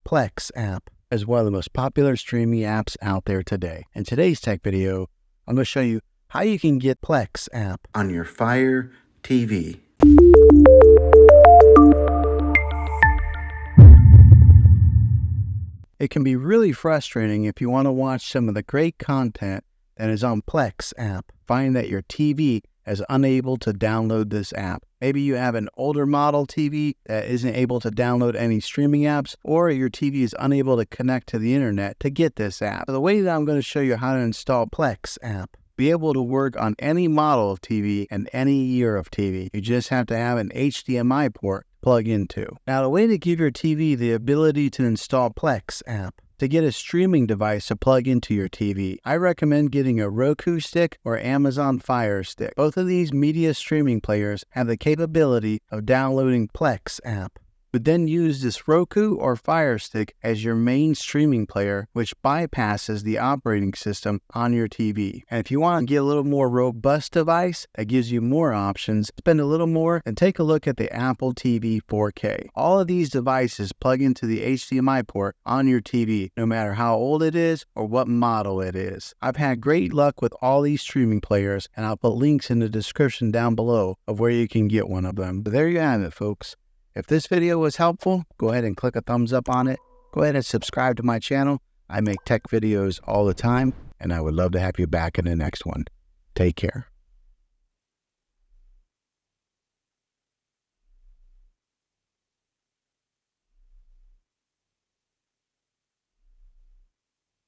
Plex App as one of the most popular streaming apps out there today. In today's tech video, I'm going to show you how you can get Plex App on your Fire TV. It can be really frustrating if you want to watch some of the great content that is on Plex App. Find that your TV is unable to download this app. Maybe you have an older model TV that isn't able to download any streaming apps, or your TV is unable to connect to the internet to get this app. So the way that I'm going to show you how to install Plex App, be able to work on any model of TV and any year of TV. You just have to have an HDMI port plug into. Now, the way to give your TV the ability to install Plex App, to get a streaming device to plug into your TV, I recommend getting a Roku stick or Amazon Fire Stick. Both of these media streaming players have the capability of downloading Plex App. But then use this Roku or Fire Stick as your main streaming player, which bypasses the operating system on your TV. And if you want to get a little more robust device that gives you more options, spend a little more and take a look at the Apple TV 4K. All of these devices plug into the HDMI port on your TV, no matter how old it is or what model it is. I've had great luck with all these streaming players, and I'll put links in the description down below of where you can get one of them. But there you have it, folks. If this video was helpful, go ahead and click a thumbs up on it. Go ahead and subscribe to my channel. I make tech videos all the time, and I would love to have you back in the next one. Take care.